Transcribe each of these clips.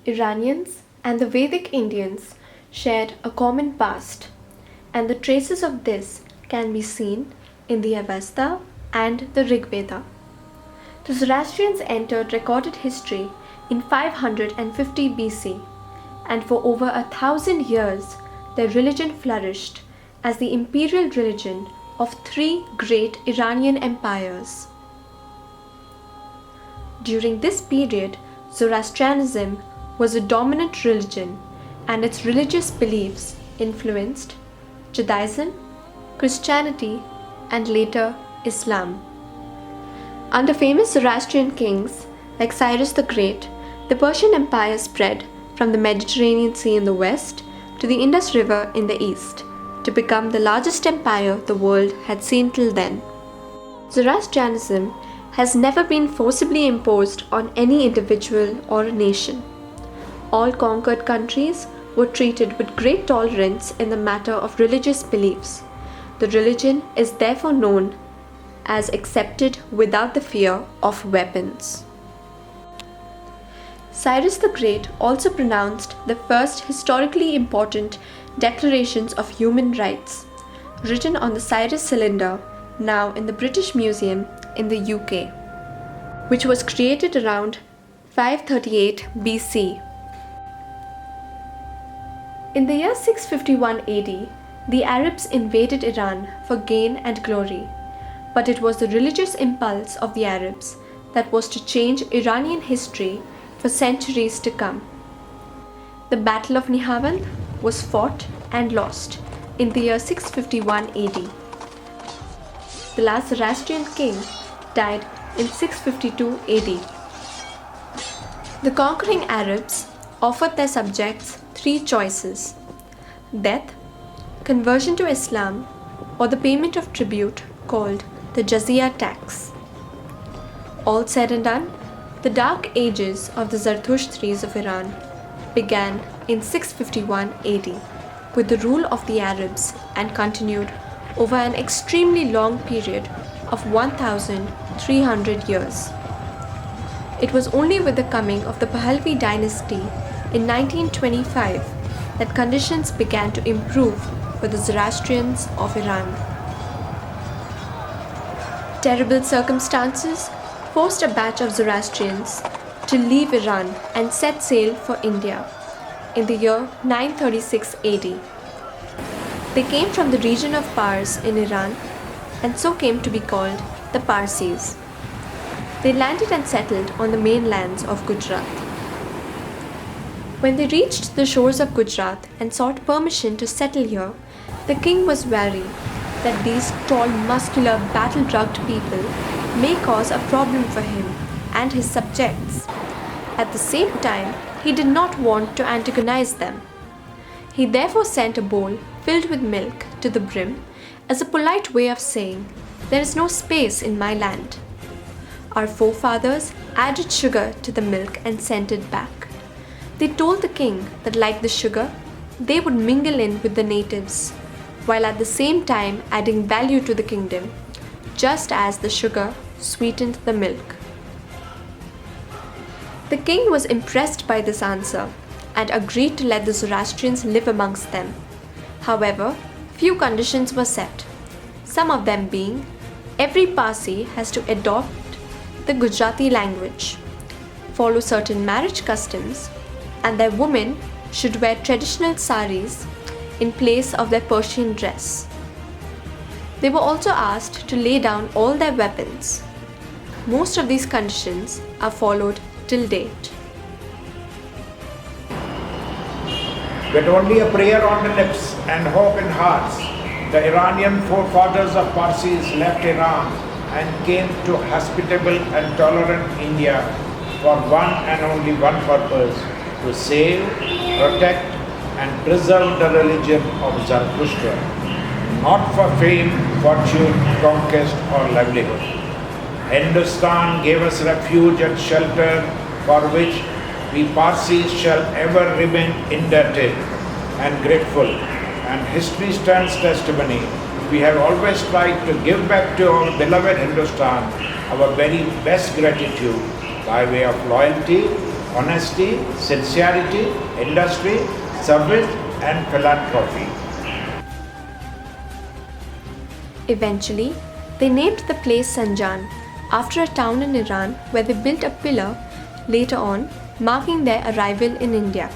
Iranians and the Vedic Indians shared a common past, and the traces of this can be seen in the Avesta and the Rig Veda. The Zoroastrians entered recorded history in 550 BC, and for over 1,000 years their religion flourished as the imperial religion of three great Iranian empires. During this period, Zoroastrianism was a dominant religion, and its religious beliefs influenced Judaism, Christianity, and later Islam. Under famous Zoroastrian kings like Cyrus the Great, the Persian Empire spread from the Mediterranean Sea in the west to the Indus River in the east, to become the largest empire the world had seen till then. Zoroastrianism has never been forcibly imposed on any individual or a nation. All conquered countries were treated with great tolerance in the matter of religious beliefs. The religion is therefore known as accepted without the fear of weapons. Cyrus the Great also pronounced the first historically important declarations of human rights, written on the Cyrus cylinder, now in the British Museum in the UK, which was created around 538 BC. In the year 651 AD, the Arabs invaded Iran for gain and glory, but it was the religious impulse of the Arabs that was to change Iranian history for centuries to come. The Battle of Nihawand was fought and lost in the year 651 AD. The last Zoroastrian king died in 652 AD. The conquering Arabs offered their subjects three choices: death, conversion to Islam, or the payment of tribute called the jizya tax. All said and done, the dark ages of the Zartushtris of Iran began in 651 AD with the rule of the Arabs and continued over an extremely long period of 1,300 years. It was only with the coming of the Pahlavi dynasty in 1925 that conditions began to improve for the Zoroastrians of Iran. Terrible circumstances forced a batch of Zoroastrians to leave Iran and set sail for India in the year 936 AD. They came from the region of Pars in Iran and so came to be called the Parsis. They landed and settled on the mainlands of Gujarat. When they reached the shores of Gujarat and sought permission to settle here, the king was wary that these tall, muscular, battle-drugged people may cause a problem for him and his subjects. At the same time, he did not want to antagonize them. He therefore sent a bowl filled with milk to the brim as a polite way of saying, "There is no space in my land." Our forefathers added sugar to the milk and sent it back. They told the king that, like the sugar, they would mingle in with the natives, while at the same time adding value to the kingdom, just as the sugar sweetened the milk. The king was impressed by this answer and agreed to let the Zoroastrians live amongst them. However, few conditions were set, some of them being every Parsi has to adopt the Gujarati language, follow certain marriage customs, and their women should wear traditional saris in place of their Persian dress. They were also asked to lay down all their weapons. Most of these conditions are followed till date. With only a prayer on the lips and hope in hearts, the Iranian forefathers of Parsis left Iran and came to hospitable and tolerant India for one and only one purpose: to save, protect, and preserve the religion of Zarathustra, not for fame, fortune, conquest, or livelihood. Hindustan gave us refuge and shelter, for which we Parsis shall ever remain indebted and grateful, and history stands testimony. We have always tried to give back to our beloved Hindustan our very best gratitude by way of loyalty, honesty, sincerity, industry, service, and philanthropy. Eventually, they named the place Sanjan after a town in Iran where they built a pillar later on, marking their arrival in India.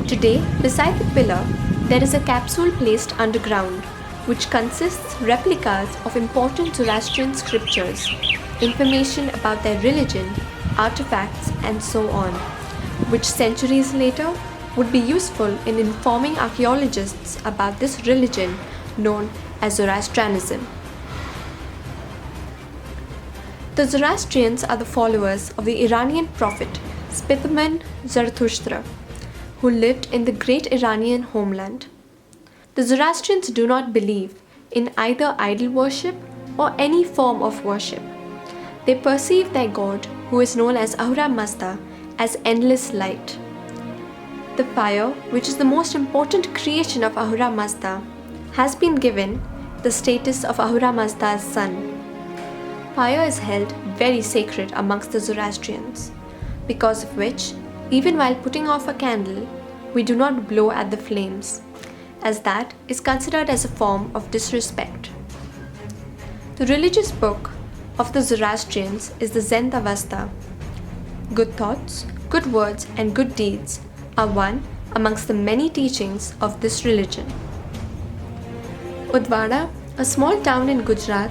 Today, beside the pillar, there is a capsule placed underground, which consists replicas of important Zoroastrian scriptures, information about their religion, artifacts, and so on, which centuries later would be useful in informing archaeologists about this religion known as Zoroastrianism. The Zoroastrians are the followers of the Iranian prophet Spithaman Zarathustra, who lived in the great Iranian homeland. The Zoroastrians do not believe in either idol worship or any form of worship. They perceive their god, who is known as Ahura Mazda, as endless light. The fire, which is the most important creation of Ahura Mazda, has been given the status of Ahura Mazda's sun. Fire is held very sacred amongst the Zoroastrians, because of which, even while putting off a candle, we do not blow at the flames, as that is considered as a form of disrespect. The religious book of the Zoroastrians is the Zend-Avesta. Good thoughts, good words, and good deeds are one amongst the many teachings of this religion. Udwara, a small town in Gujarat,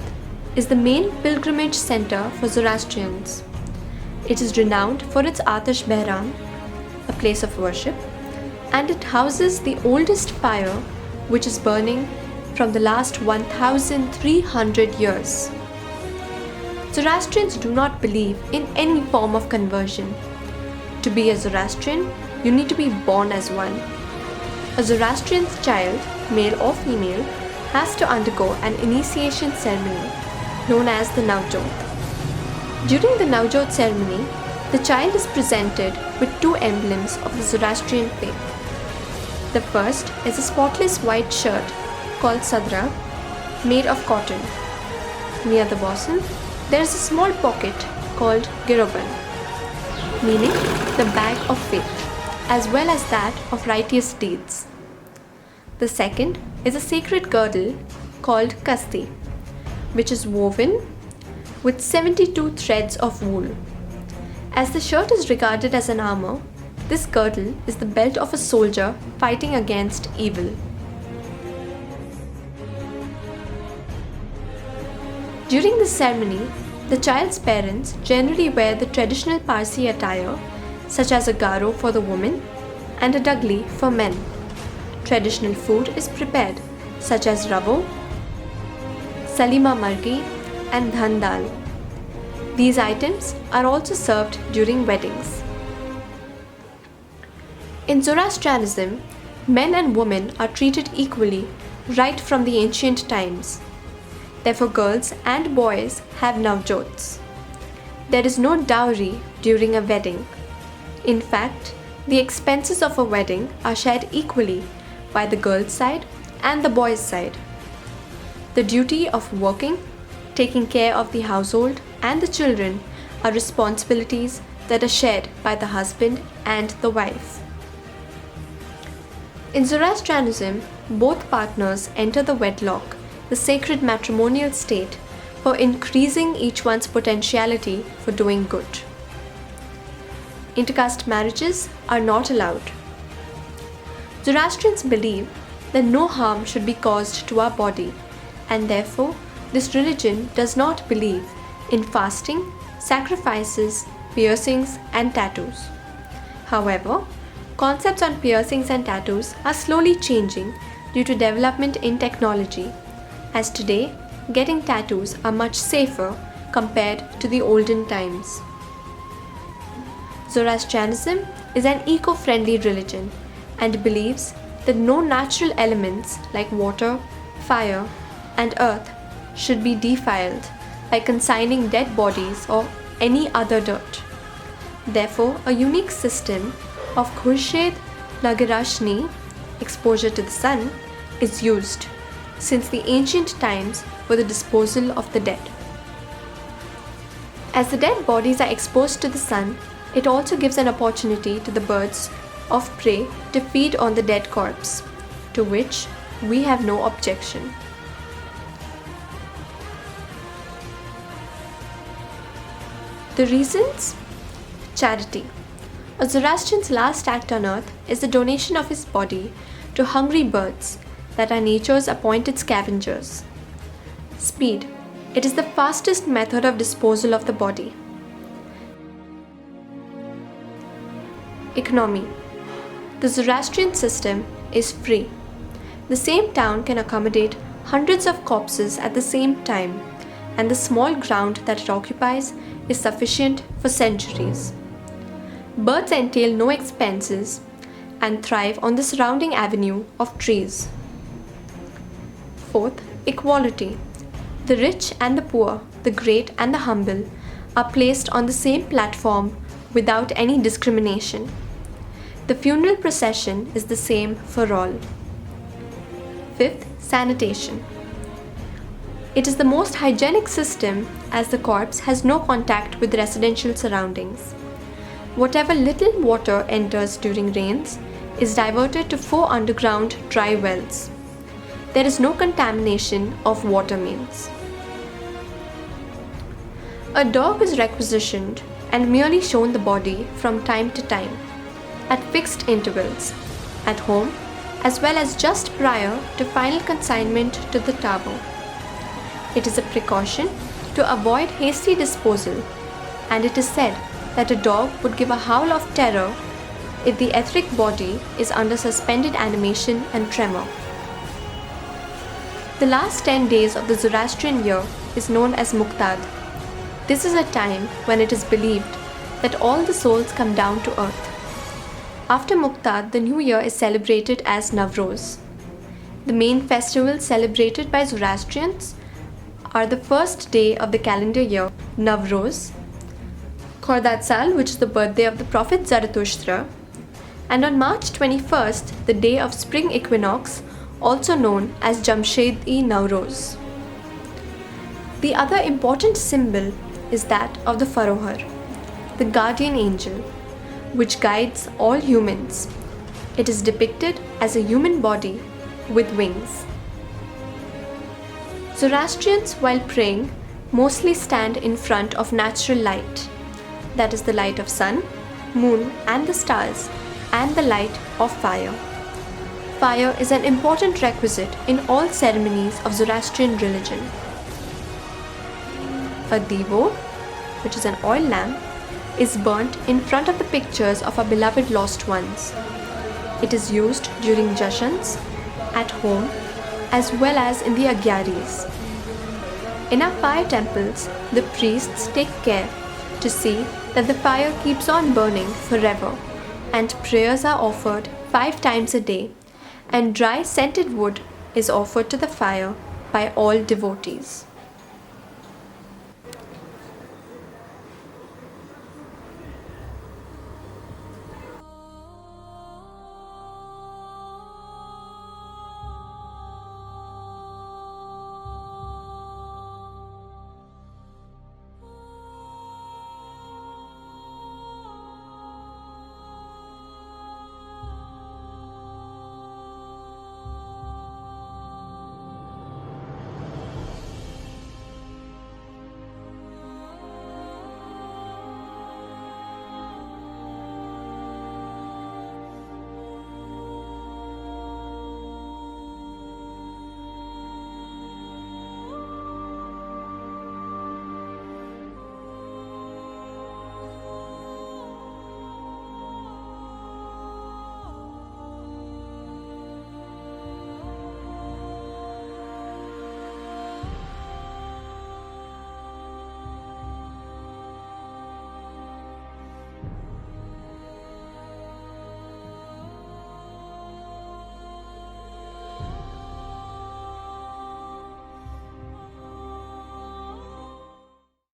is the main pilgrimage center for Zoroastrians. It is renowned for its Atash Behram, a place of worship, and it houses the oldest fire which is burning from the last 1300 years. Zoroastrians do not believe in any form of conversion. To be a Zoroastrian, you need to be born as one. A Zoroastrian child, male or female, has to undergo an initiation ceremony known as the Navjot. During the Navjot ceremony, the child is presented with two emblems of the Zoroastrian faith. The first is a spotless white shirt called sadra, made of cotton. Near the bosom, there is a small pocket called giroban, meaning the bag of faith, as well as that of righteous deeds. The second is a sacred girdle called kasti, which is woven with 72 threads of wool. As the shirt is regarded as an armor, this girdle is the belt of a soldier fighting against evil. During the ceremony, the child's parents generally wear the traditional Parsi attire, such as a garo for the women and a dagli for men. Traditional food is prepared, such as ravo, salima margi, and dhan dal. These items are also served during weddings. In Zoroastrianism, men and women are treated equally right from the ancient times. Therefore, girls and boys have navjots. There is no dowry during a wedding. In fact, the expenses of a wedding are shared equally by the girl's side and the boy's side. The duty of working, taking care of the household, and the children are responsibilities that are shared by the husband and the wife. In Zoroastrianism, both partners enter the wedlock, the sacred matrimonial state, for increasing each one's potentiality for doing good. Intercaste marriages are not allowed. Zoroastrians believe that no harm should be caused to our body, and therefore this religion does not believe in fasting, sacrifices, piercings, and tattoos. However, concepts on piercings and tattoos are slowly changing due to development in technology, as today getting tattoos are much safer compared to the olden times. Zoroastrianism is an eco-friendly religion and believes that no natural elements like water, fire, and earth should be defiled by consigning dead bodies or any other dirt. Therefore, a unique system of Khurshid Nagarashni, exposure to the sun, is used since the ancient times for the disposal of the dead. As the dead bodies are exposed to the sun, it also gives an opportunity to the birds of prey to feed on the dead corpse, to which we have no objection. The reasons? Charity. A Zoroastrian's last act on earth is the donation of his body to hungry birds that are nature's appointed scavengers. Speed. It is the fastest method of disposal of the body. Economy. The Zoroastrian system is free. The same town can accommodate hundreds of corpses at the same time, and the small ground that it occupies is sufficient for centuries. Birds entail no expenses and thrive on the surrounding avenue of trees. Fourth, equality. The rich and the poor, the great and the humble are placed on the same platform without any discrimination. The funeral procession is the same for all. Fifth, sanitation. It is the most hygienic system as the corpse has no contact with residential surroundings. Whatever little water enters during rains is diverted to 4 underground dry wells. There is no contamination of water mains. A dog is requisitioned and merely shown the body from time to time, at fixed intervals, at home, as well as just prior to final consignment to the tower. It is a precaution to avoid hasty disposal, and it is said that a dog would give a howl of terror if the etheric body is under suspended animation and tremor. The last 10 days of the Zoroastrian year is known as Muqtad. This is a time when it is believed that all the souls come down to earth. After Muqtad, the new year is celebrated as Navroz. The main festivals celebrated by Zoroastrians are the first day of the calendar year, Navroz, Khordad Sal, which is the birthday of the Prophet Zarathustra, and on March 21st, the day of spring equinox, also known as Jamshed-e Nowroz. The other important symbol is that of the Farohar, the guardian angel, which guides all humans. It is depicted as a human body with wings. Zoroastrians, while praying, mostly stand in front of natural light, that is the light of sun, moon and the stars, and the light of fire. Fire is an important requisite in all ceremonies of Zoroastrian religion. A devo, which is an oil lamp, is burnt in front of the pictures of our beloved lost ones. It is used during jashans, at home, as well as in the agyaris. In our fire temples, the priests take care to see that the fire keeps on burning forever, and prayers are offered 5 times a day, and dry scented wood is offered to the fire by all devotees.